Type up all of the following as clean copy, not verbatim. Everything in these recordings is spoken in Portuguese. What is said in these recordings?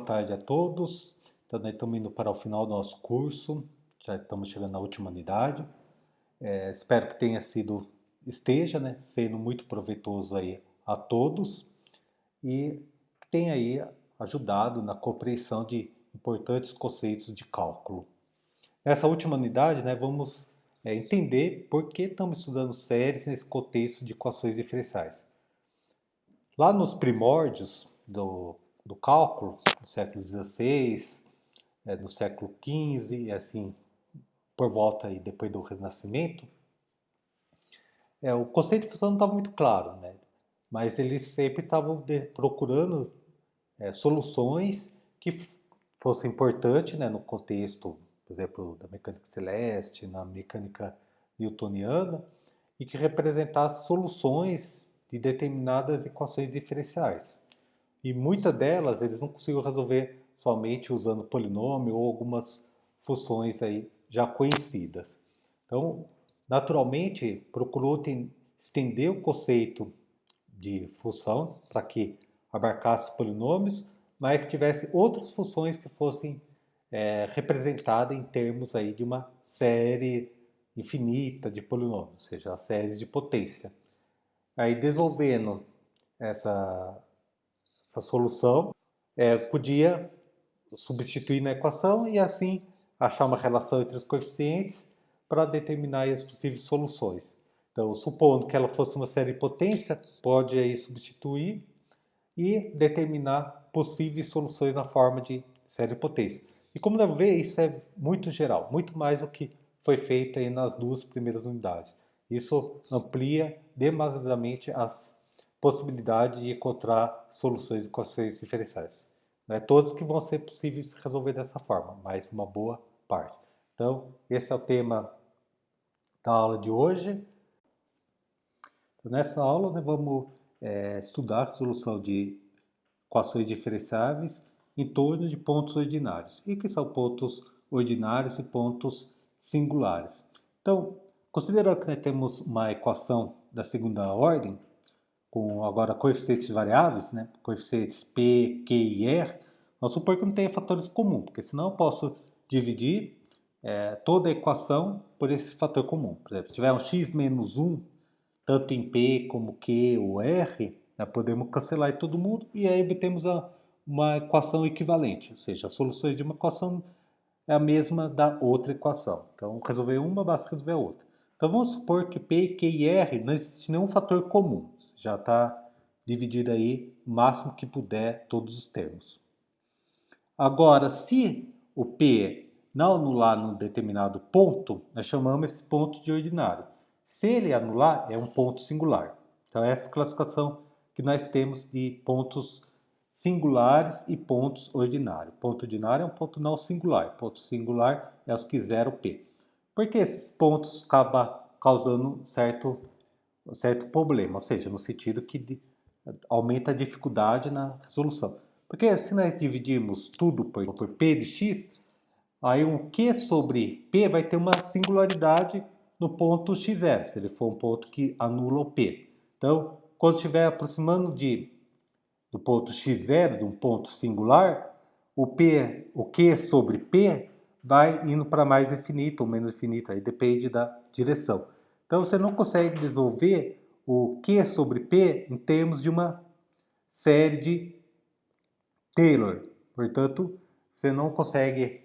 boa tarde a todos. Então, nós estamos indo para o final do nosso curso, já estamos chegando na última unidade. Espero que esteja, né, sendo muito proveitoso aí a todos e que tenha aí ajudado na compreensão de importantes conceitos de cálculo. Nessa última unidade, né, vamos entender por que estamos estudando séries nesse contexto de equações diferenciais. Lá nos primórdios do cálculo, no século XVI, no século XV, e assim, por volta aí, depois do Renascimento, o conceito de fusão não estava muito claro, né? Mas eles sempre estavam procurando soluções que fossem importantes, né, no contexto, por exemplo, da mecânica celeste, na mecânica newtoniana, e que representassem soluções de determinadas equações diferenciais. E muitas delas eles não conseguiram resolver somente usando polinômio ou algumas funções aí já conhecidas. Então, naturalmente, procurou estender o conceito de função para que abarcasse polinômios, mas que tivesse outras funções que fossem representadas em termos aí de uma série infinita de polinômios, ou seja, séries de potência. Aí, desenvolvendo essa solução, podia substituir na equação e assim achar uma relação entre os coeficientes para determinar as possíveis soluções. Então, supondo que ela fosse uma série de potência, pode aí substituir e determinar possíveis soluções na forma de série de potência. E como deve ver, isso é muito geral, muito mais do que foi feito aí nas duas primeiras unidades. Isso amplia demasiadamente as possibilidades de encontrar soluções de equações diferenciais. Não é todas que vão ser possíveis resolver dessa forma, mas uma boa parte. Então, esse é o tema da aula de hoje. Então, nessa aula, nós vamos estudar a solução de equações diferenciáveis em torno de pontos ordinários. E que são pontos ordinários e pontos singulares. Então, considerando que nós temos uma equação da segunda ordem, com agora coeficientes variáveis, né? Coeficientes P, Q e R, vamos supor que não tenha fatores comuns, porque senão eu posso dividir toda a equação por esse fator comum. Por exemplo, se tiver um x menos 1, tanto em P como Q ou R, né, podemos cancelar todo mundo e aí obtemos uma equação equivalente, ou seja, as soluções de uma equação é a mesma da outra equação. Então, resolver uma basta resolver a outra. Então, vamos supor que P, Q e R não existe nenhum fator comum. Já está dividido aí o máximo que puder todos os termos. Agora, se o P não anular num determinado ponto, nós chamamos esse ponto de ordinário. Se ele anular, é um ponto singular. Então, essa é a classificação que nós temos de pontos singulares e pontos ordinários. Ponto ordinário é um ponto não singular. Ponto singular é os que zero P. Porque esses pontos acabam causando certo problema, ou seja, no sentido que aumenta a dificuldade na resolução. Porque se nós dividirmos tudo por P de x, aí o Q sobre P vai ter uma singularidade no ponto x0, se ele for um ponto que anula o P. Então, quando estiver aproximando do ponto x0, de um ponto singular, o Q sobre P vai indo para mais infinito ou menos infinito, aí depende da direção. Então, você não consegue resolver o Q sobre P em termos de uma série de Taylor. Portanto, você não consegue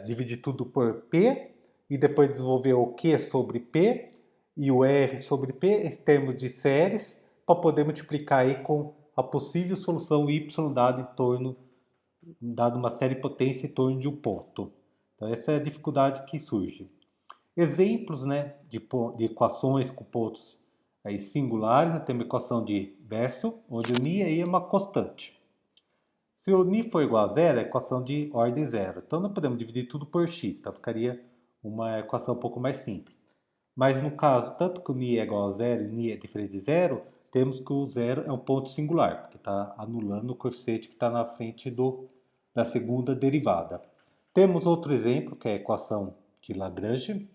dividir tudo por P e depois desenvolver o Q sobre P e o R sobre P em termos de séries para poder multiplicar aí com a possível solução y dado uma série de potência em torno de um ponto. Então, essa é a dificuldade que surge. Exemplos, né, de equações com pontos aí singulares, né, tem uma equação de Bessel, onde o ni aí é uma constante. Se o ni for igual a zero, é equação de ordem zero. Então, não podemos dividir tudo por x, então ficaria uma equação um pouco mais simples. Mas no caso, tanto que o ni é igual a zero e o ni é diferente de zero, temos que o zero é um ponto singular, porque está anulando o coeficiente que está na frente da segunda derivada. Temos outro exemplo, que é a equação de Lagrange.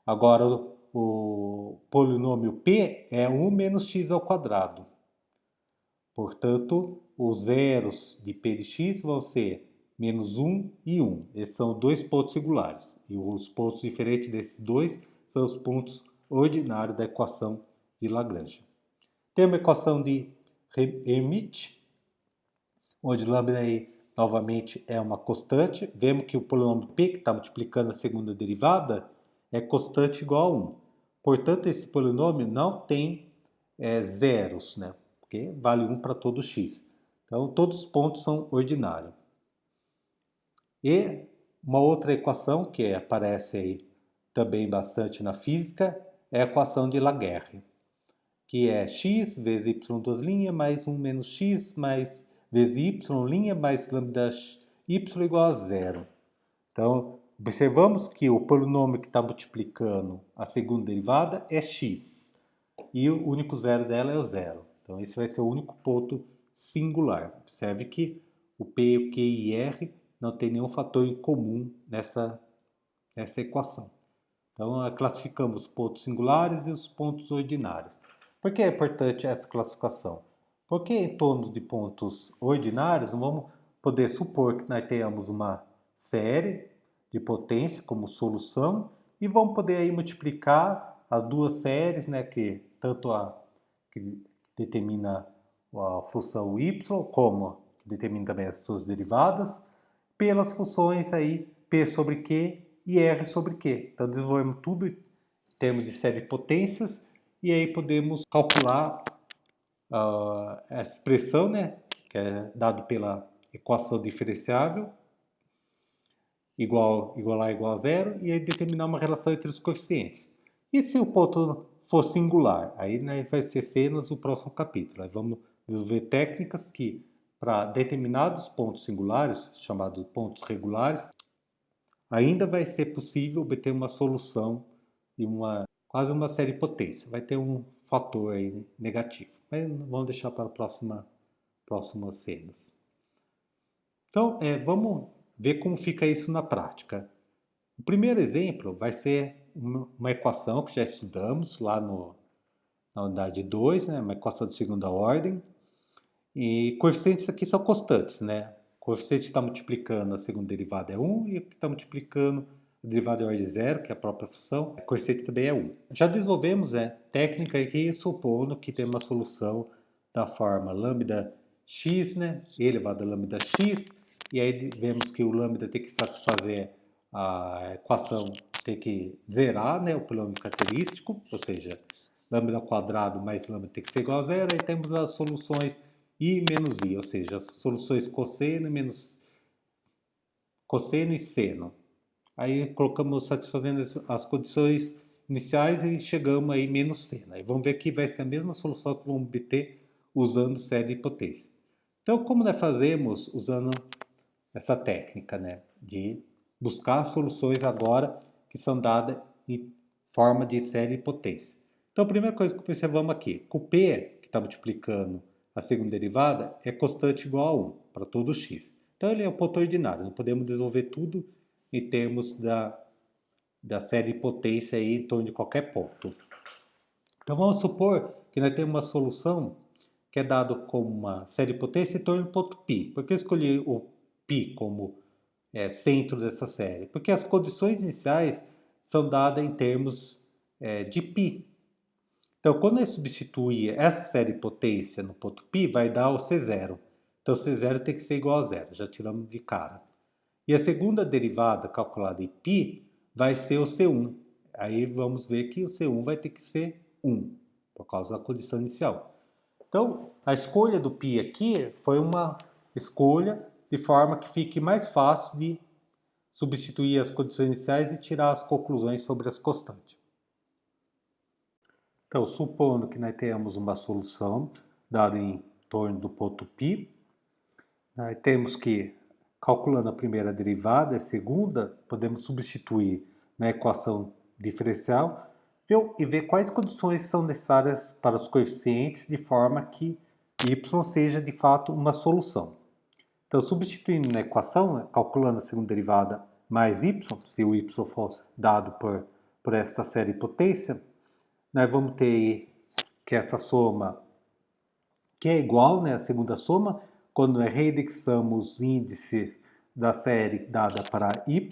Agora, o polinômio p é 1 menos x ao quadrado. Portanto, os zeros de P de x vão ser menos 1 e 1. Esses são dois pontos singulares. E os pontos diferentes desses dois são os pontos ordinários da equação de Lagrange. Temos a equação de Hermite, onde lambda aí novamente é uma constante. Vemos que o polinômio p, que está multiplicando a segunda derivada, é constante igual a 1. Portanto, esse polinômio não tem zeros, né? Porque vale 1 para todo x. Então, todos os pontos são ordinários. E uma outra equação que aparece aí também bastante na física é a equação de Laguerre, que é x vezes y duas linhas mais 1 menos x mais vezes y linha mais lambda y igual a zero. Então, observamos que o polinômio que está multiplicando a segunda derivada é x. E o único zero dela é o zero. Então, esse vai ser o único ponto singular. Observe que o P, o Q e R não tem nenhum fator em comum nessa equação. Então, classificamos os pontos singulares e os pontos ordinários. Por que é importante essa classificação? Porque em torno de pontos ordinários, vamos poder supor que nós tenhamos uma série de potência como solução e vamos poder aí multiplicar as duas séries, né, que tanto a que determina a função y como que determina também as suas derivadas, pelas funções aí P sobre Q e R sobre Q. Então desenvolvemos tudo em termos de série de potências e aí podemos calcular essa expressão, né, que é dado pela equação diferenciável igual a zero e aí determinar uma relação entre os coeficientes. E se o ponto for singular? Aí, né, vai ser cenas no próximo capítulo. Aí vamos desenvolver técnicas que, para determinados pontos singulares, chamados pontos regulares, ainda vai ser possível obter uma solução de quase uma série de potência. Vai ter um fator aí negativo. Mas vamos deixar para próximas cenas. Então, vamos ver como fica isso na prática. O primeiro exemplo vai ser uma equação que já estudamos lá na unidade 2, né? Uma equação de segunda ordem. E coeficientes aqui são constantes, né? O coeficiente que está multiplicando a segunda derivada é 1 e o que está multiplicando a derivada de ordem 0, que é a própria função, o coeficiente também é 1. Já desenvolvemos técnica aqui supondo que tem uma solução da forma lambda x, né? E elevado a lambda x, e aí vemos que o lambda tem que satisfazer a equação, tem que zerar, né, o polinômio característico, ou seja, lambda ao quadrado mais lambda tem que ser igual a zero, e temos as soluções i menos i, ou seja, as soluções cosseno e seno. Aí colocamos satisfazendo as condições iniciais e chegamos aí menos seno. Aí vamos ver que vai ser a mesma solução que vamos obter usando série de potência. Então, como nós fazemos usando essa técnica, né, de buscar soluções agora que são dadas em forma de série de potência? Então, a primeira coisa que observamos aqui, que o P, que está multiplicando a segunda derivada, é constante igual a 1 para todo x. Então, ele é um ponto ordinário, não podemos desenvolver tudo em termos da série de potência aí em torno de qualquer ponto. Então, vamos supor que nós temos uma solução que é dado como uma série de potência em torno do ponto π. Por que eu escolhi o π como centro dessa série? Porque as condições iniciais são dadas em termos de π. Então, quando eu substituir essa série de potência no ponto π, vai dar o C0. Então, o C0 tem que ser igual a zero, já tiramos de cara. E a segunda derivada calculada em π vai ser o C1. Aí vamos ver que o C1 vai ter que ser 1, por causa da condição inicial. Então, a escolha do π aqui foi uma escolha de forma que fique mais fácil de substituir as condições iniciais e tirar as conclusões sobre as constantes. Então, supondo que nós tenhamos uma solução dada em torno do ponto π, nós temos que, calculando a primeira derivada e a segunda, podemos substituir na equação diferencial e ver quais condições são necessárias para os coeficientes de forma que y seja de fato uma solução. Então, substituindo na equação, calculando a segunda derivada mais y, se o y for dado por esta série de potência, nós vamos ter que essa soma que é igual, né, a segunda soma, quando reindexamos o índice da série dada para y,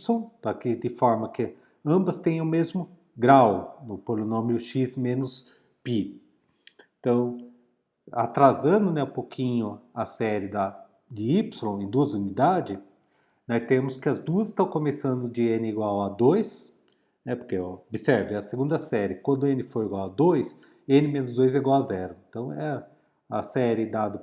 de forma que ambas tenham o mesmo grau no polinômio x menos π. Então, atrasando, né, um pouquinho a série de y em duas unidades, nós temos que as duas estão começando de n igual a 2, né, porque, ó, observe, a segunda série, quando n for igual a 2, n menos 2 é igual a 0. Então, é a série dada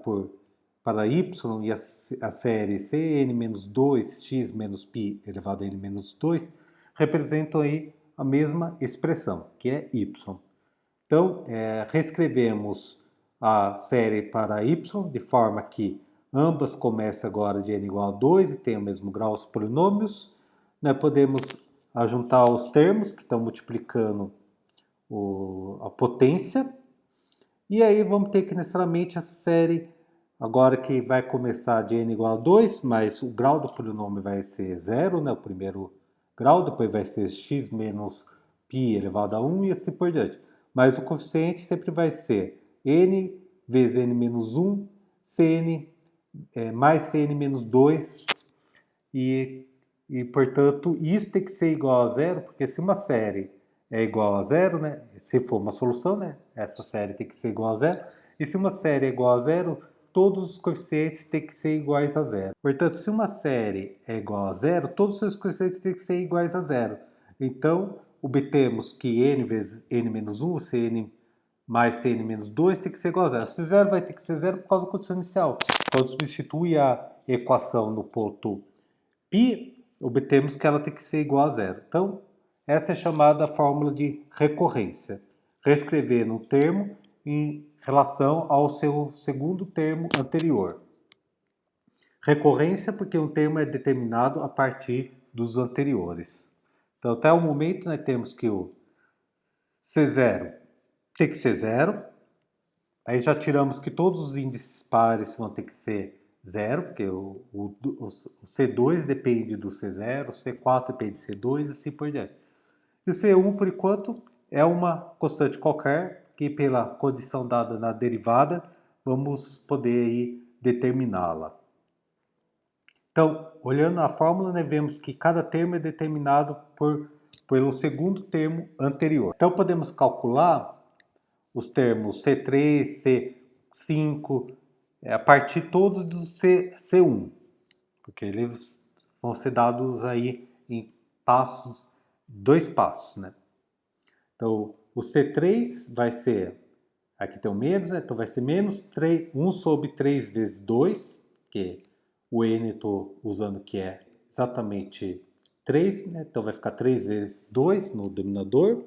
para y e a série cn menos 2, x menos π elevado a n menos 2, representam aí a mesma expressão, que é y. Então, reescrevemos a série para y de forma que ambas começam agora de n igual a 2 e têm o mesmo grau os polinômios. Nós podemos ajuntar os termos que estão multiplicando a potência. E aí vamos ter que necessariamente essa série, agora que vai começar de n igual a 2, mas o grau do polinômio vai ser 0, né, o primeiro grau, depois vai ser x menos π elevado a 1 e assim por diante. Mas o coeficiente sempre vai ser n vezes n menos 1, cn mais cn menos 2 e, portanto, isso tem que ser igual a zero, porque se uma série é igual a zero, né? Se for uma solução, né? Essa série tem que ser igual a zero. E se uma série é igual a zero, todos os coeficientes têm que ser iguais a zero. Portanto, se uma série é igual a zero, todos os seus coeficientes têm que ser iguais a zero. Então, obtemos que n vezes n menos 1, cn mais cn menos 2 tem que ser igual a zero. Se zero vai ter que ser zero por causa da condição inicial. Quando substitui a equação no ponto π, obtemos que ela tem que ser igual a zero. Então, essa é chamada fórmula de recorrência. Reescrever um termo em relação ao seu segundo termo anterior. Recorrência porque um termo é determinado a partir dos anteriores. Então, até o momento, nós temos que o C0 tem que ser zero. Aí já tiramos que todos os índices pares vão ter que ser zero, porque o C2 depende do C0, o C4 depende do C2 e assim por diante. E o C1, por enquanto, é uma constante qualquer, que pela condição dada na derivada, vamos poder aí determiná-la. Então, olhando a fórmula, né, vemos que cada termo é determinado pelo segundo termo anterior. Então, podemos calcular os termos C3, C5, a partir todos do C1, porque eles vão ser dados aí em passos, 2 passos, né? Então, o C3 vai ser, aqui tem o menos, né? Então vai ser menos 3, 1 sobre 3 vezes 2, que o n estou usando que é exatamente 3, né? Então vai ficar 3 vezes 2 no denominador,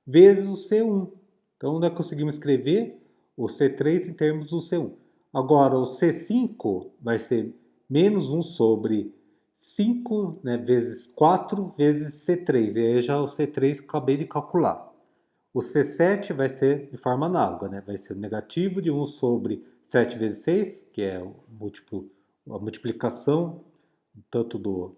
vezes o C1. Então, nós conseguimos escrever o C3 em termos do C1. Agora, o C5 vai ser menos 1 sobre 5, né, vezes 4 vezes C3. E aí já o C3 acabei de calcular. O C7 vai ser de forma análoga, né? Vai ser negativo de 1 sobre 7 vezes 6, que é a multiplicação tanto do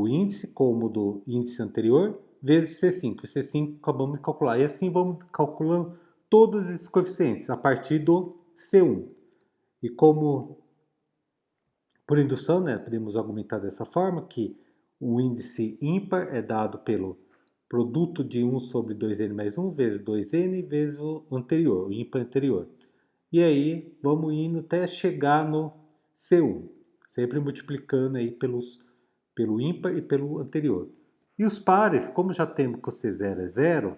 índice como do índice anterior, vezes C5. E C5 acabamos de calcular. E assim vamos calculando todos esses coeficientes a partir do C1. E como por indução, né, podemos argumentar dessa forma que o índice ímpar é dado pelo produto de 1 sobre 2n mais 1 vezes 2n vezes o anterior, o ímpar anterior. E aí vamos indo até chegar no C1, sempre multiplicando aí pelo ímpar e pelo anterior. E os pares, como já temos que o C0 é zero,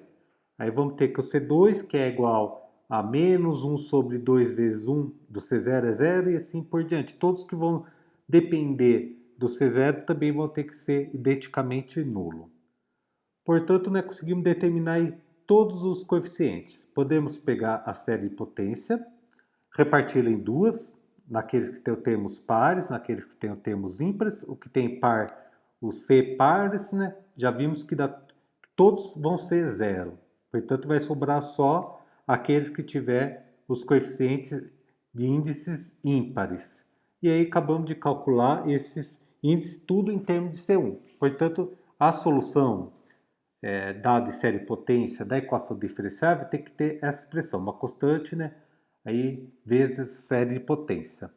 aí vamos ter que o C2, que é igual a menos 1 sobre 2 vezes 1 do C0 é zero e assim por diante. Todos que vão depender do C0 também vão ter que ser identicamente nulo. Portanto, nós conseguimos determinar aí todos os coeficientes. Podemos pegar a série de potência, reparti-la em duas, naqueles que tem termos pares, naqueles que tem termos ímpares. O que tem par, os C pares, né? Já vimos que todos vão ser zero. Portanto, vai sobrar só aqueles que tiver os coeficientes de índices ímpares. E aí acabamos de calcular esses índices tudo em termos de C1. Portanto, a solução dada de série potência da equação diferenciável tem que ter essa expressão, uma constante, né, aí vezes série de potência.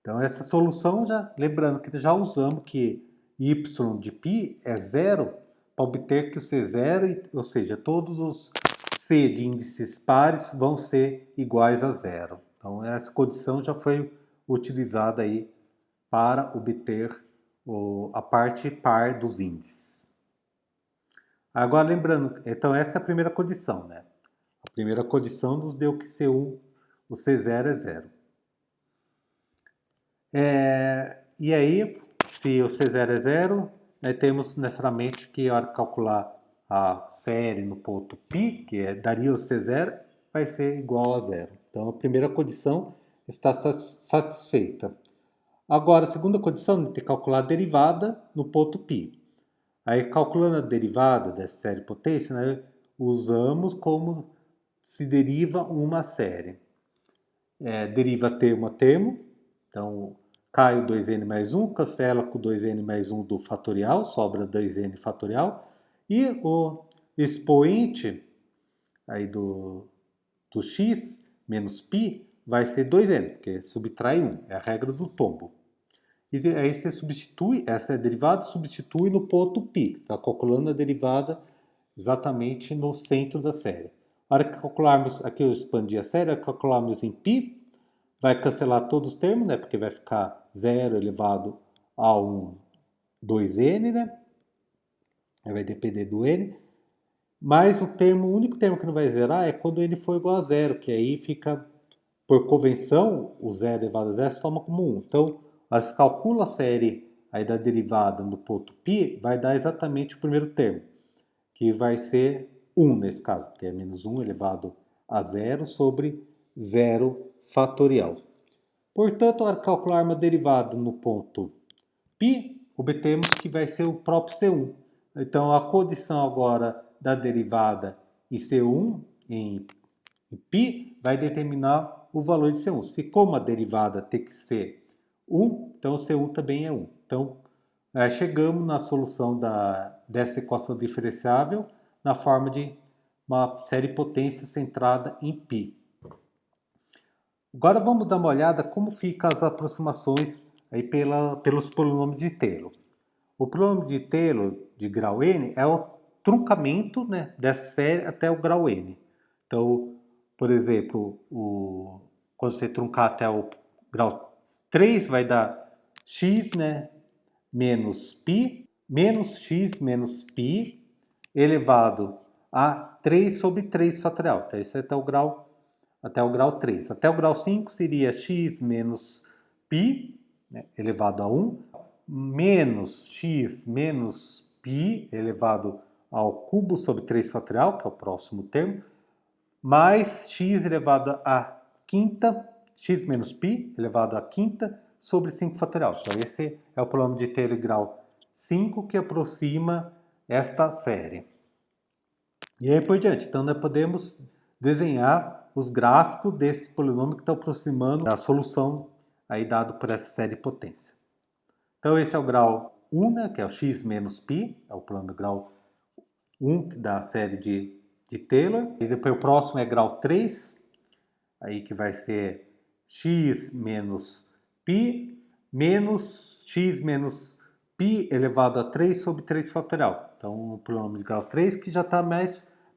Então essa solução, já lembrando que já usamos que y de π é zero para obter que o C zero, ou seja, todos os C de índices pares vão ser iguais a zero. Então essa condição já foi utilizada aí para obter a parte par dos índices. Agora lembrando, então essa é a primeira condição, né? A primeira condição nos deu que C1, o C0 é zero. E aí, se o C0 é zero, nós temos necessariamente que, na hora de calcular a série no ponto π, que daria o C0, vai ser igual a zero. Então, a primeira condição está satisfeita. Agora, a segunda condição é ter que calcular a derivada no ponto π. Aí, calculando a derivada dessa série potência, nós usamos como se deriva uma série. Deriva termo a termo, então cai o 2n mais 1, cancela com o 2n mais 1 do fatorial, sobra 2n fatorial, e o expoente aí do x menos π vai ser 2n, porque subtrai 1, é a regra do tombo. E aí você substitui, essa derivada substitui no ponto π, está calculando a derivada exatamente no centro da série. Na hora que calcularmos, aqui eu expandi a série, calcularmos em π, vai cancelar todos os termos, né? Porque vai ficar 0 elevado a 2n, né? Aí vai depender do n. Mas o único termo que não vai zerar é quando n for igual a zero, que aí fica, por convenção, o 0 elevado a zero se toma como 1. Então, a gente calcula a série aí da derivada no ponto π, vai dar exatamente o primeiro termo, que vai ser 1 nesse caso, que é menos 1 elevado a zero sobre 0 fatorial. Portanto, ao calcular uma derivada no ponto π, obtemos que vai ser o próprio C1. Então, a condição agora da derivada em C1, em π, vai determinar o valor de C1. Se como a derivada tem que ser 1, então o C1 também é 1. Então, chegamos na solução dessa equação diferenciável na forma de uma série potência centrada em π. Agora vamos dar uma olhada como ficam as aproximações aí pelos polinômios de Taylor. O polinômio de Taylor de grau n é o truncamento, né, dessa série até o grau n. Então, por exemplo, quando você truncar até o grau 3, vai dar x, né, menos π, menos x menos π, elevado a 3 sobre 3 fatorial. Então, isso é até o grau 3. Até o grau 5 seria x menos π, né, elevado a 1, menos x menos π, elevado ao cubo sobre 3 fatorial, que é o próximo termo, mais x elevado à quinta, x menos π, elevado à quinta, sobre 5 fatorial. Então, esse é o polinômio de Taylor grau 5 que aproxima esta série. E aí por diante. Então, nós podemos desenhar os gráficos desse polinômio que está aproximando da solução aí dado por essa série de potência. Então, esse é o grau 1, né, que é o x menos π, é o polinômio grau 1 da série de Taylor. E depois o próximo é grau 3, aí que vai ser x menos π menos x menos π elevado a 3 sobre 3 fatorial. Então, o polinômio de grau 3 que já está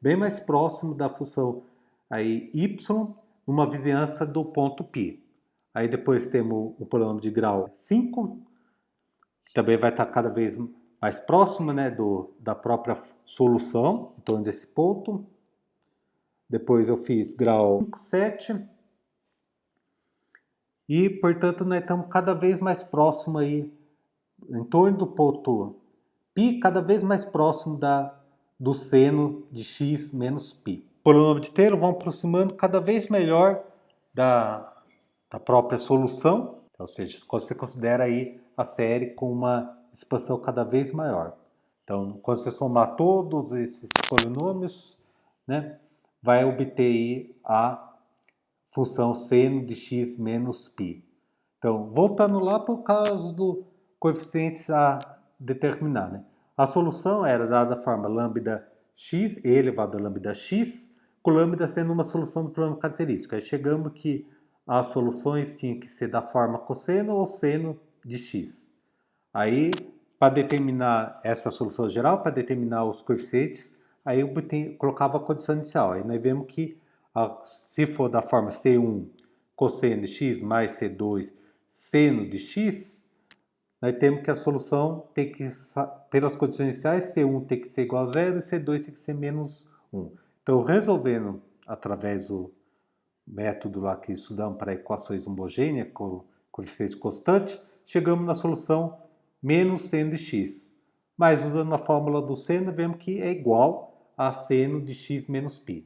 bem mais próximo da função aí y numa vizinhança do ponto π. Aí depois temos o polinômio de grau 5, que também vai estar cada vez mais próximo, né, da própria solução, em torno desse ponto. Depois eu fiz grau 5, 7. E, portanto, nós estamos cada vez mais próximo aí, em torno do ponto π, cada vez mais próximo do seno de x menos π. O polinômio de Taylor vão aproximando cada vez melhor da própria solução, ou seja, quando você considera aí a série com uma expansão cada vez maior. Então, quando você somar todos esses polinômios, né, vai obter aí a função seno de x menos π. Então, voltando lá por causa do coeficientes a determinar, né? A solução era dada da forma lambda x, e elevado a lambda x, com lambda sendo uma solução do problema característico. Aí chegamos que as soluções tinham que ser da forma cosseno ou seno de x. Aí, para determinar essa solução geral, para determinar os coeficientes, aí eu colocava a condição inicial. Aí nós vemos que se for da forma C1 cosseno de x mais C2 seno de x, nós temos que a solução tem que, pelas condições iniciais, C1 tem que ser igual a zero e C2 tem que ser menos 1. Então, resolvendo através do método lá que estudamos para equações homogêneas com coeficiente constante, chegamos na solução menos seno de x. Mas usando a fórmula do seno, vemos que é igual a seno de x menos π.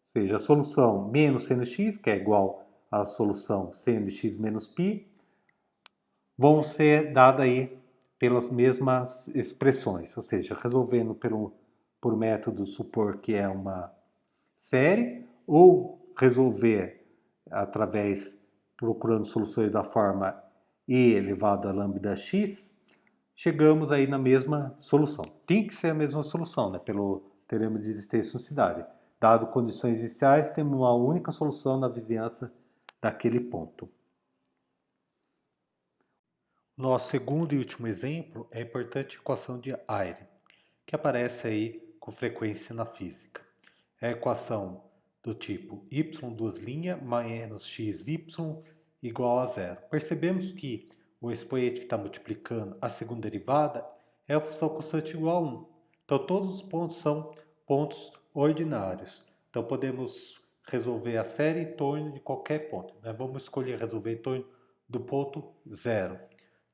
Ou seja, a solução menos seno de x, que é igual à solução seno de x menos π, vão ser dadas aí pelas mesmas expressões. Ou seja, resolvendo por método supor que é uma série, ou resolver através, procurando soluções da forma e elevado a lambda x, chegamos aí na mesma solução. Tem que ser a mesma solução, né? Pelo teorema de existência de unicidade. Dado condições iniciais, temos uma única solução na vizinhança daquele ponto. Nosso segundo e último exemplo é a importante equação de Ayre, que aparece aí com frequência na física. É a equação do tipo y duas linhas menos xy igual a zero. Percebemos que o expoente que está multiplicando a segunda derivada é a função constante igual a 1. Então, todos os pontos são pontos ordinários. Então, podemos resolver a série em torno de qualquer ponto. Vamos escolher resolver em torno do ponto zero.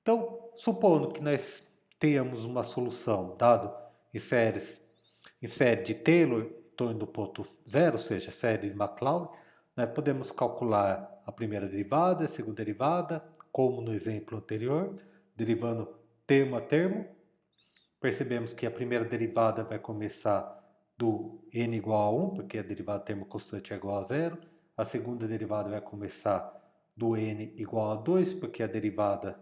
Então, supondo que nós tenhamos uma solução dado em série de Taylor em torno do ponto zero, ou seja, série de MacLaurin, nós podemos calcular a primeira derivada, a segunda derivada, como no exemplo anterior, derivando termo a termo. Percebemos que a primeira derivada vai começar do n igual a 1, porque a derivada termo constante é igual a zero. A segunda derivada vai começar do n igual a 2, porque a derivada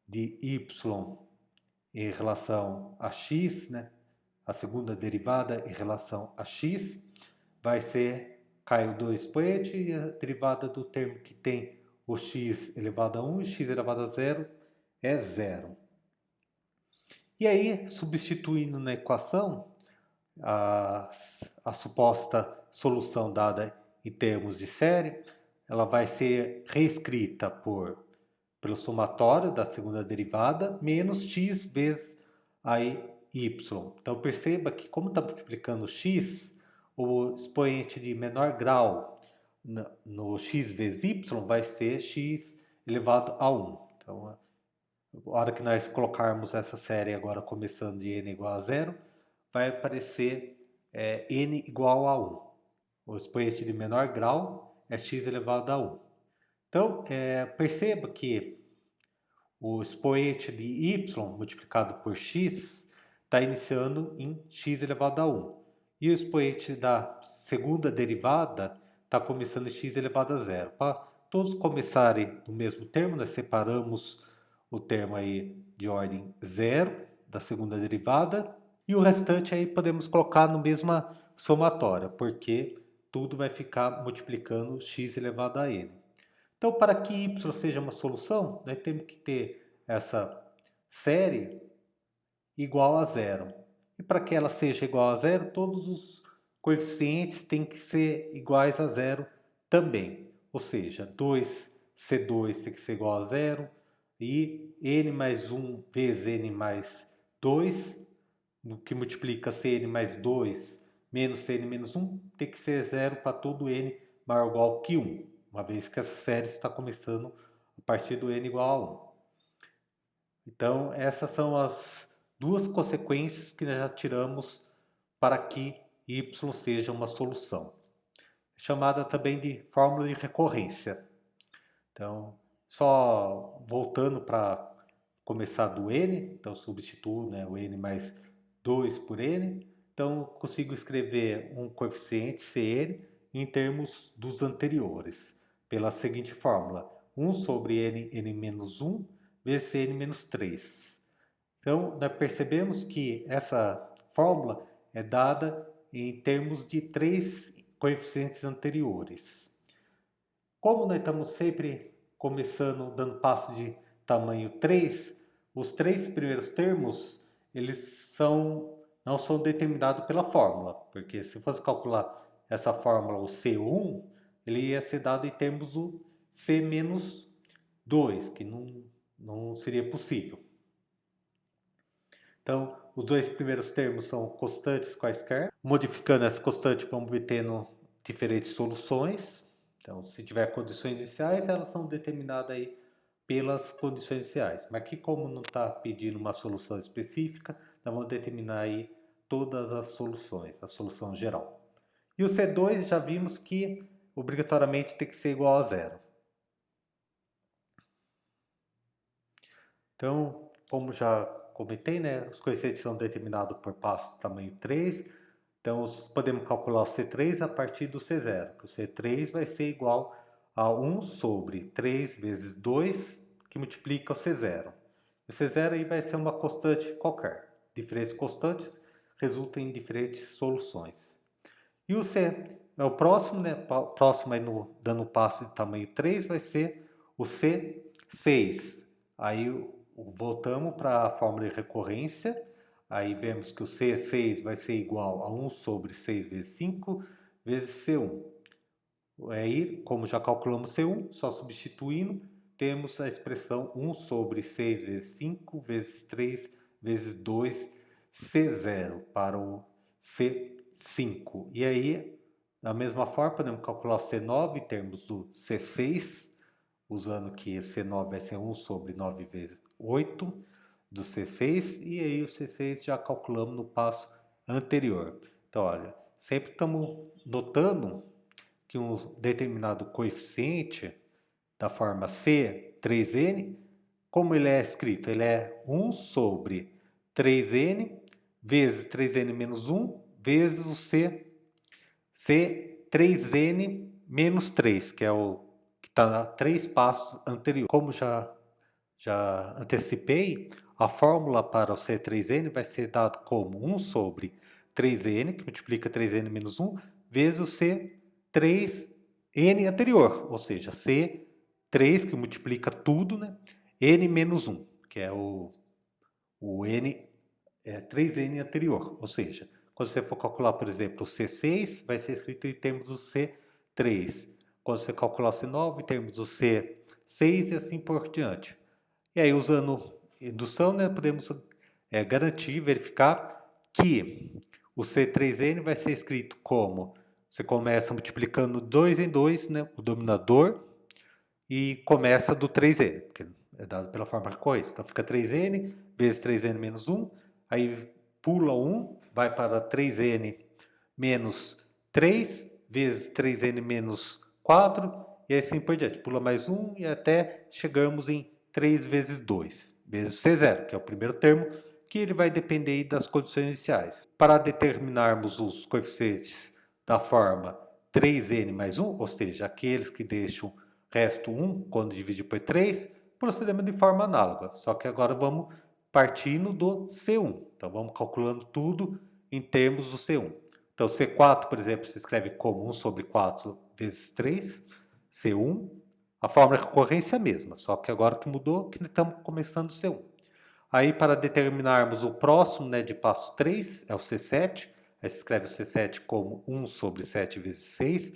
de y em relação a x, a segunda derivada em relação a x, vai ser, cai o 2 expoente e a derivada do termo que tem o x elevado a 1 e x elevado a 0 é zero. E aí, substituindo na equação, a suposta solução dada em termos de série, ela vai ser reescrita pelo somatório da segunda derivada menos x vezes a y. Então perceba que como está multiplicando x, o expoente de menor grau no x vezes y vai ser x elevado a 1. Então, a hora que nós colocarmos essa série agora começando de n igual a 0, vai aparecer n igual a 1. O expoente de menor grau é x elevado a 1. Então, perceba que o expoente de y multiplicado por x está iniciando em x elevado a 1. E o expoente da segunda derivada está começando em x elevado a 0. Para todos começarem no mesmo termo, nós separamos o termo aí de ordem 0 da segunda derivada. E o restante aí podemos colocar no mesma somatória, porque tudo vai ficar multiplicando x elevado a n. Então, para que y seja uma solução, nós temos que ter essa série igual a zero. E para que ela seja igual a zero, todos os coeficientes têm que ser iguais a zero também. Ou seja, 2C2 tem que ser igual a zero e n mais 1 vezes n mais 2, no que multiplica Cn mais 2 menos Cn menos 1, tem que ser zero para todo n maior ou igual que 1, uma vez que essa série está começando a partir do n igual a 1. Então, essas são as duas consequências que nós já tiramos para que y seja uma solução. Chamada também de fórmula de recorrência. Então, só voltando para começar do n, então substituo o n mais 2 por n. Então, consigo escrever um coeficiente Cn em termos dos anteriores, pela seguinte fórmula: 1 sobre n menos 1 vezes n menos 3. Então, nós percebemos que essa fórmula é dada em termos de três coeficientes anteriores. Como nós estamos sempre começando dando passo de tamanho 3, os 3 primeiros termos, eles não são determinados pela fórmula, porque se fosse calcular essa fórmula, o C1, ele ia ser dado em termos do C menos 2, que não seria possível. Então, os 2 primeiros termos são constantes quaisquer. Modificando essa constante, vamos obtendo diferentes soluções. Então, se tiver condições iniciais, elas são determinadas aí pelas condições iniciais. Mas aqui, como não está pedindo uma solução específica, nós vamos determinar aí todas as soluções, a solução geral. E o C2 já vimos que obrigatoriamente tem que ser igual a zero. Então, como já comentei, né, os coeficientes são determinados por passo tamanho 3. Então, podemos calcular o C3 a partir do C0. O C3 vai ser igual a 1 sobre 3 vezes 2, que multiplica o C0. O C0 aí vai ser uma constante qualquer. Diferentes constantes resultam em diferentes soluções. E o C é o próximo, né? Próximo aí dando um passo de tamanho 3 vai ser o C6. Aí voltamos para a fórmula de recorrência. Aí vemos que o C6 vai ser igual a 1 sobre 6 vezes 5 vezes C1. Aí, como já calculamos C1, só substituindo, temos a expressão 1 sobre 6 vezes 5 vezes 3 vezes 2 C0 para o C5. E aí, da mesma forma, podemos calcular o C9 em termos do C6, usando que C9 vai ser 1 sobre 9 vezes 8 do C6, e aí o C6 já calculamos no passo anterior. Então, olha, sempre estamos notando que um determinado coeficiente da forma C3n, como ele é escrito? Ele é 1 sobre 3n vezes 3n menos 1 vezes o C3n menos 3, que é o que está a 3 passos anterior. Como já antecipei, a fórmula para o C3n vai ser dado como 1 sobre 3n, que multiplica 3n menos 1, vezes o C3n anterior, ou seja, C3, que multiplica tudo, né? N menos 1, que é o N 3n anterior, ou seja, quando você for calcular, por exemplo, o C6, vai ser escrito em termos do C3. Quando você calcular o C9, em termos do C6 e assim por diante. E aí, usando indução, né, podemos garantir, verificar que o C3n vai ser escrito como, você começa multiplicando 2 em 2, né, o dominador, e começa do 3n, porque é dado pela forma recorrência. Então, fica 3n vezes 3n menos 1, aí pula 1, vai para 3n menos 3 vezes 3n menos 4, e assim por diante. Pula mais 1 e até chegamos em 3 vezes 2, vezes C0, que é o primeiro termo, que ele vai depender das condições iniciais. Para determinarmos os coeficientes da forma 3n mais 1, ou seja, aqueles que deixam resto 1 quando dividir por 3, procedemos de forma análoga, só que agora vamos partindo do C1. Então vamos calculando tudo em termos do C1. Então C4, por exemplo, se escreve como 1 sobre 4 vezes 3, C1. A fórmula de recorrência é a mesma, só que agora que mudou, que estamos começando o C1. Aí para determinarmos o próximo, né, de passo 3, é o C7. Aí se escreve o C7 como 1 sobre 7 vezes 6,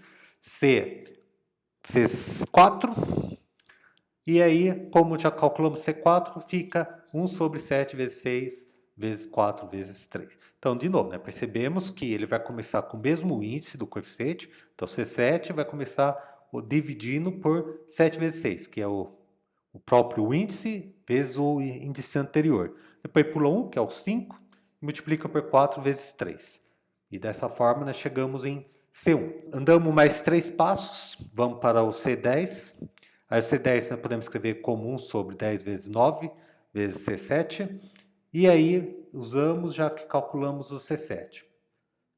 C4. E aí, como já calculamos C4, fica 1 sobre 7 vezes 6 vezes 4 vezes 3. Então, de novo, né, percebemos que ele vai começar com o mesmo índice do coeficiente. Então, C7 vai começar dividindo por 7 vezes 6, que é o próprio índice vezes o índice anterior. Depois pula 1, que é o 5, e multiplica por 4 vezes 3. E dessa forma, nós chegamos em C1. Andamos mais 3 passos, vamos para o C10. Aí o C10 nós podemos escrever como 1 sobre 10 vezes 9 vezes C7. E aí usamos já que calculamos o C7.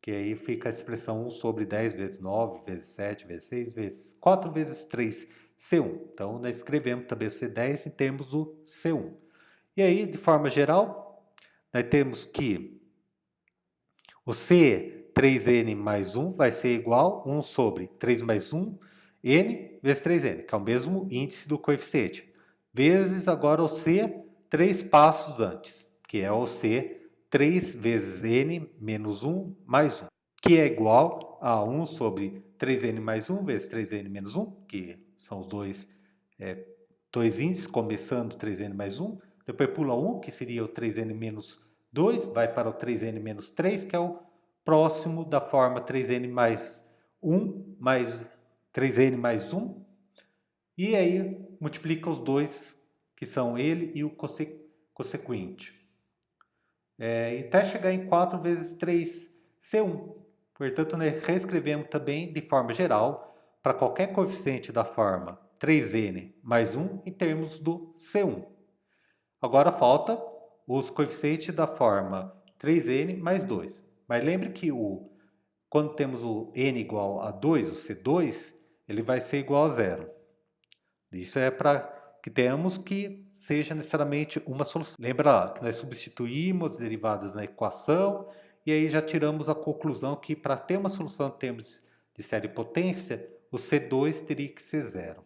Que aí fica a expressão 1 sobre 10 vezes 9 vezes 7 vezes 6 vezes 4 vezes 3, C1. Então nós escrevemos também o C10 em termos do C1. E aí, de forma geral, nós temos que o C3 3n mais 1 vai ser igual a 1 sobre 3 mais 1, n vezes 3n, que é o mesmo índice do coeficiente, vezes agora o c 3 passos antes, que é o c 3 vezes n menos 1 mais 1, que é igual a 1 sobre 3n mais 1 vezes 3n menos 1, que são os dois índices, começando 3n mais 1, depois pula 1, que seria o 3n menos 2, vai para o 3n menos 3, que é o próximo da forma 3n mais 1 mais 3n mais 1, e aí multiplica os dois, que são ele e o consequente. Até chegar em 4 vezes 3c1. Portanto, nós reescrevemos também de forma geral para qualquer coeficiente da forma 3n mais 1 em termos do c1. Agora falta os coeficientes da forma 3n mais 2. Mas lembre que quando temos o n igual a 2, o C2, ele vai ser igual a zero. Isso é para que tenhamos que seja necessariamente uma solução. Lembra lá que nós substituímos as derivadas na equação e aí já tiramos a conclusão que para ter uma solução em termos de série e potência, o C2 teria que ser zero.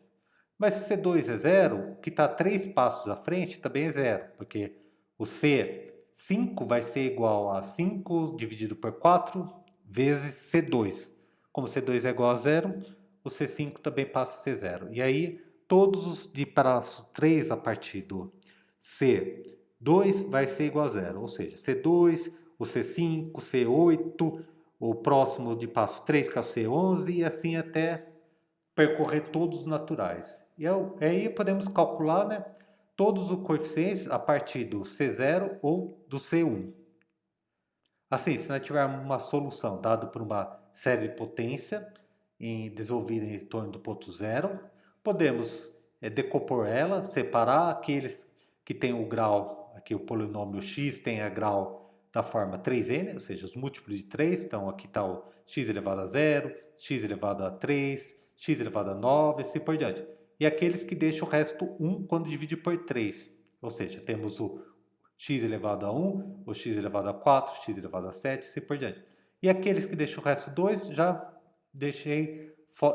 Mas se C2 é zero, o que está 3 passos à frente também é zero, porque o C5 vai ser igual a 5 dividido por 4 vezes C2. Como C2 é igual a zero, o C5 também passa a ser zero. E aí, todos os de passo 3 a partir do C2 vai ser igual a zero. Ou seja, C2, o C5, C8, o próximo de passo 3, que é o C11, e assim até percorrer todos os naturais. E aí podemos calcular, né, todos os coeficientes a partir do C0 ou do C1. Assim, se nós tivermos uma solução dada por uma série de potência desenvolvida em torno do ponto zero, podemos decompor ela, separar aqueles que têm o grau, aqui o polinômio x tem a grau da forma 3n, ou seja, os múltiplos de 3, então aqui está o x elevado a 0, x elevado a 3, x elevado a 9, assim por diante. E aqueles que deixam o resto 1 quando divide por 3, ou seja, temos o x elevado a 1, o x elevado a 4, x elevado a 7, assim por diante. E aqueles que deixam o resto 2, já deixei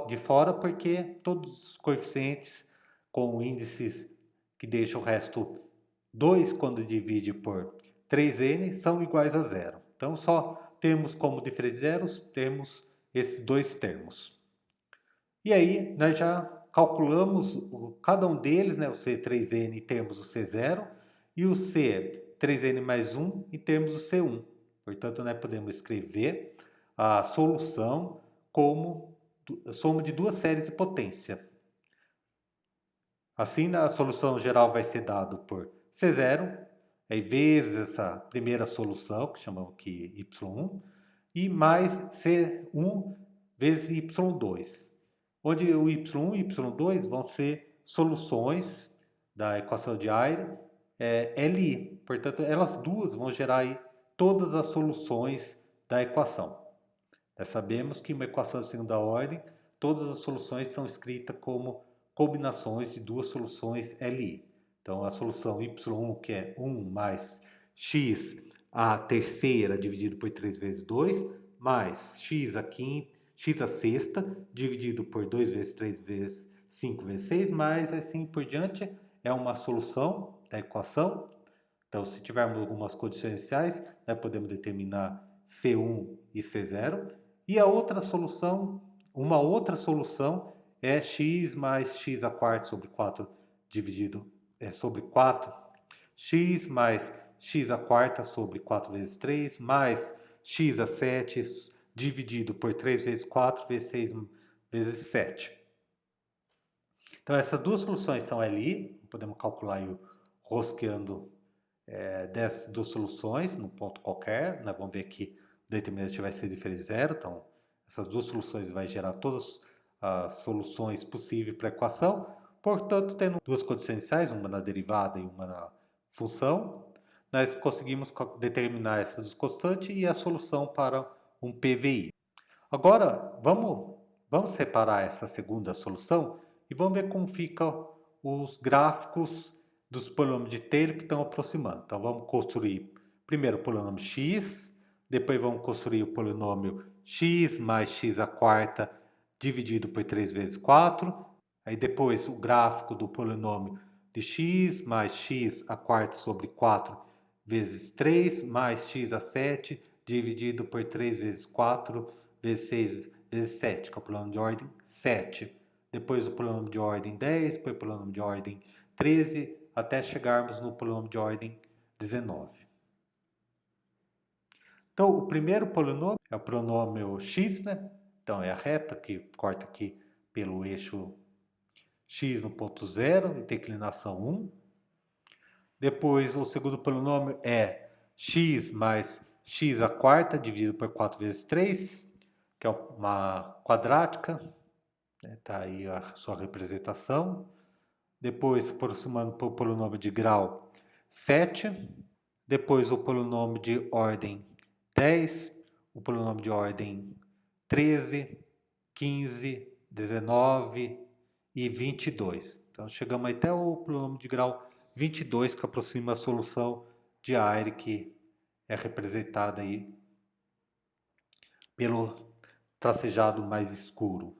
de fora porque todos os coeficientes com índices que deixam o resto 2 quando divide por 3n são iguais a zero. Então, só temos como diferentes zeros, temos esses dois termos. E aí, nós já calculamos cada um deles, né, o C3n em termos do C0 e o C3n mais 1 em termos do C1. Portanto, nós podemos escrever a solução como soma de duas séries de potência. Assim, a solução geral vai ser dada por C0, aí vezes essa primeira solução, que chamamos aqui Y1, e mais C1 vezes Y2, onde o Y1 e Y2 vão ser soluções da equação de Euler Li. Portanto, elas duas vão gerar aí todas as soluções da equação. Nós sabemos que uma equação de segunda ordem, todas as soluções são escritas como combinações de duas soluções Li. Então, a solução y1, que é 1 mais x a terceira dividido por 3 vezes 2, mais x a quinta, x a sexta dividido por 2 vezes 3 vezes 5 vezes 6, mais assim por diante, é uma solução da equação. Então, se tivermos algumas condições iniciais, nós podemos determinar C1 e C0. E a outra solução, uma outra solução é x mais x a quarta sobre 4 dividido sobre 4, x mais x a quarta sobre 4 vezes 3, mais x a 7 dividido por 3 vezes 4 vezes 6 vezes 7. Então, essas duas soluções são Li, podemos calcular aí rosqueando dessas duas soluções, num ponto qualquer. Nós vamos ver que o determinante vai ser diferente de zero, então essas duas soluções vai gerar todas as soluções possíveis para a equação. Portanto, tendo duas condições iniciais, uma na derivada e uma na função, nós conseguimos determinar essas duas constantes e a solução para um PVI. Agora, vamos separar essa segunda solução e vamos ver como ficam os gráficos dos polinômios de Taylor que estão aproximando. Então, vamos construir primeiro o polinômio x, Depois vamos construir o polinômio x mais x à quarta dividido por 3 vezes 4. Aí depois o gráfico do polinômio de x mais x à quarta sobre 4 vezes 3 mais x a 7 dividido por 3 vezes 4 vezes 6 vezes 7, que é o polinômio de ordem 7. Depois o polinômio de ordem 10, depois o polinômio de ordem 13, até chegarmos no polinômio de ordem 19. Então, o primeiro polinômio é o polinômio x, né? Então, é a reta que corta aqui pelo eixo x no ponto 0 e tem inclinação 1. Depois, o segundo polinômio é x mais x à quarta dividido por 4 vezes 3, que é uma quadrática. Tá aí a sua representação. Depois, aproximando para o polinômio de grau 7. Depois, o polinômio de ordem 10, o polinômio de ordem 13, 15, 19 e 22. Então, chegamos até o polinômio de grau 22, que aproxima a solução de Ayre, que é representada aí pelo tracejado mais escuro.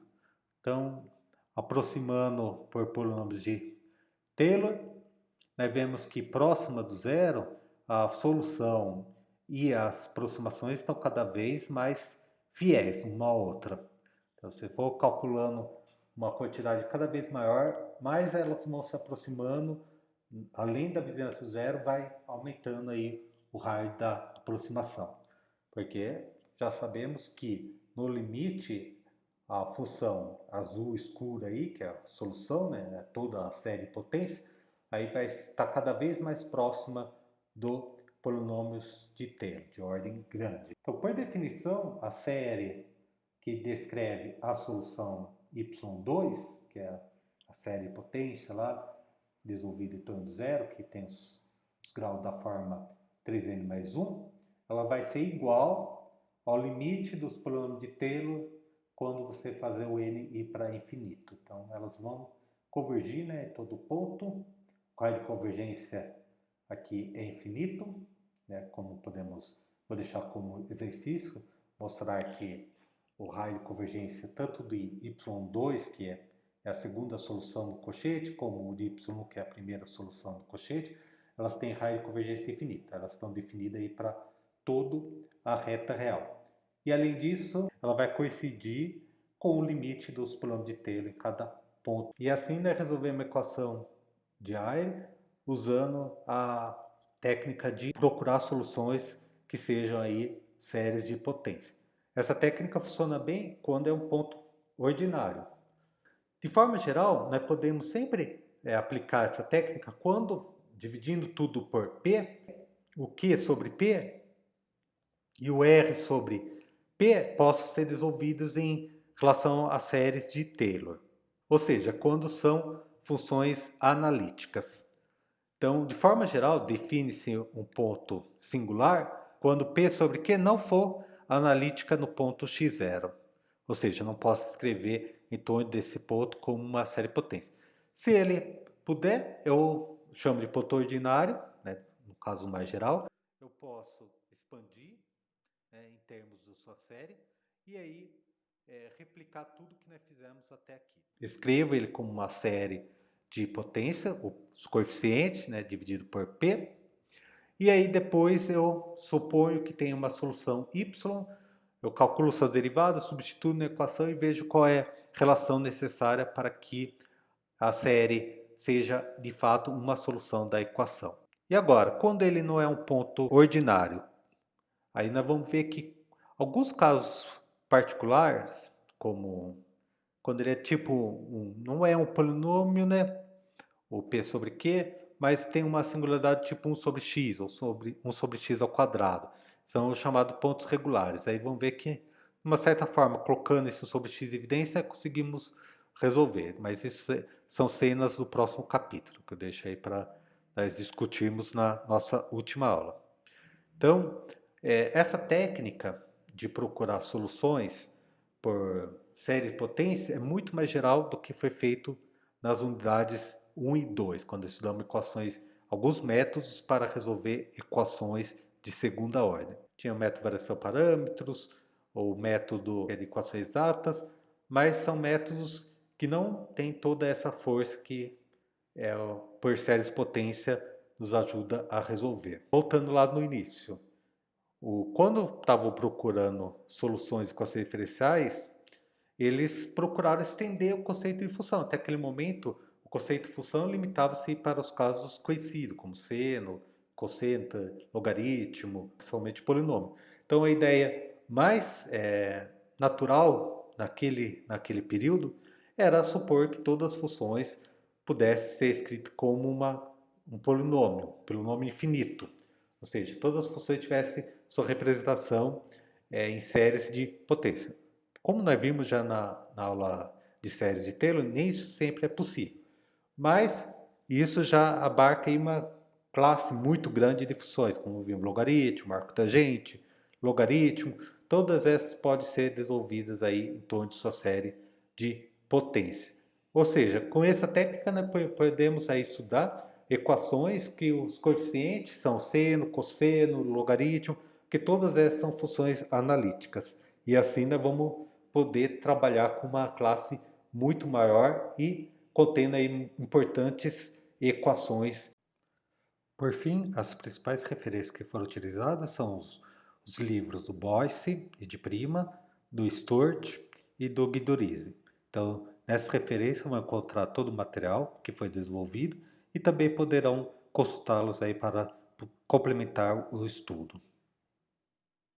Então, aproximando por polinômios de Taylor, nós vemos que próxima do zero, a solução e as aproximações estão cada vez mais fiéis uma à outra. Então, se for calculando uma quantidade cada vez maior, mais elas vão se aproximando, além da vizinhança do zero, vai aumentando aí o raio da aproximação. Porque já sabemos que no limite a função azul escura aí, que é a solução, né, toda a série potência, aí vai estar cada vez mais próxima do polinômios de Taylor, de ordem grande. Então, por definição, a série que descreve a solução y2, que é a série potência lá, resolvida em torno do zero, que tem os graus da forma 3n mais 1, ela vai ser igual ao limite dos polinômios de Taylor quando você fazer o n ir para infinito. Então, elas vão convergir, né, em todo ponto. O raio de convergência aqui é infinito, né, como podemos, vou deixar como exercício, mostrar que o raio de convergência tanto do y2, que é a segunda solução do cochete, como o de y, que é a primeira solução do cochete, elas têm raio de convergência infinita. Elas estão definidas aí para toda a reta real. E além disso, ela vai coincidir com o limite dos polinômios de Taylor em cada ponto. E assim, né, resolver uma equação de Ayre usando a técnica de procurar soluções que sejam aí séries de potência. Essa técnica funciona bem quando é um ponto ordinário. De forma geral, nós podemos sempre aplicar essa técnica quando, dividindo tudo por P, o Q sobre P e o R sobre P possam ser resolvidos em relação às séries de Taylor. Ou seja, quando são funções analíticas. Então, de forma geral, define-se um ponto singular quando P sobre Q não for analítica no ponto x0. Ou seja, não posso escrever em torno desse ponto como uma série potência. Se ele puder, eu chamo de ponto ordinário, né, no caso mais geral. Eu posso expandir, né, em termos da sua série e aí replicar tudo que nós fizemos até aqui. Escrevo ele como uma série de potência, os coeficientes, né, dividido por P. E aí depois eu suponho que tem uma solução y, eu calculo suas derivadas, substituo na equação e vejo qual é a relação necessária para que a série seja de fato uma solução da equação. E agora, quando ele não é um ponto ordinário, aí nós vamos ver que alguns casos particulares, como quando ele é tipo não é um polinômio, né? O P sobre Q, mas tem uma singularidade tipo 1 sobre x, ou sobre 1 sobre x ao quadrado. São os chamados pontos regulares. Aí vamos ver que, de uma certa forma, colocando esse sobre x em evidência, conseguimos resolver. Mas isso são cenas do próximo capítulo, que eu deixo aí para nós discutirmos na nossa última aula. Então, essa técnica de procurar soluções por série de potência é muito mais geral do que foi feito nas unidades 1 e 2, quando estudamos equações, alguns métodos para resolver equações de segunda ordem. tinha o método variação parâmetros, ou método de equações exatas, mas são métodos que não têm toda essa força que o por séries potência nos ajuda a resolver. Voltando lá no início, quando estavam procurando soluções de equações diferenciais, eles procuraram estender o conceito de função. Até aquele momento, o conceito de função limitava-se para os casos conhecidos, como seno, cosseno, logaritmo, principalmente polinômio. Então, a ideia mais natural naquele período era supor que todas as funções pudessem ser escritas como um polinômio infinito. Ou seja, todas as funções tivessem sua representação em séries de potência. Como nós vimos já na aula de séries de Taylor, nem isso sempre é possível. Mas isso já abarca aí uma classe muito grande de funções, como vimos logaritmo, arco tangente, logaritmo, todas essas podem ser desenvolvidas aí em torno de sua série de potência. Ou seja, com essa técnica nós podemos aí estudar equações que os coeficientes são seno, cosseno, logaritmo, que todas essas são funções analíticas. E assim nós vamos poder trabalhar com uma classe muito maior e contendo aí importantes equações. Por fim, as principais referências que foram utilizadas são os livros do Boyce e de Prima, do Sturt e do Guidorizi. Então, nessas referências vão encontrar todo o material que foi desenvolvido e também poderão consultá-los aí para complementar o estudo.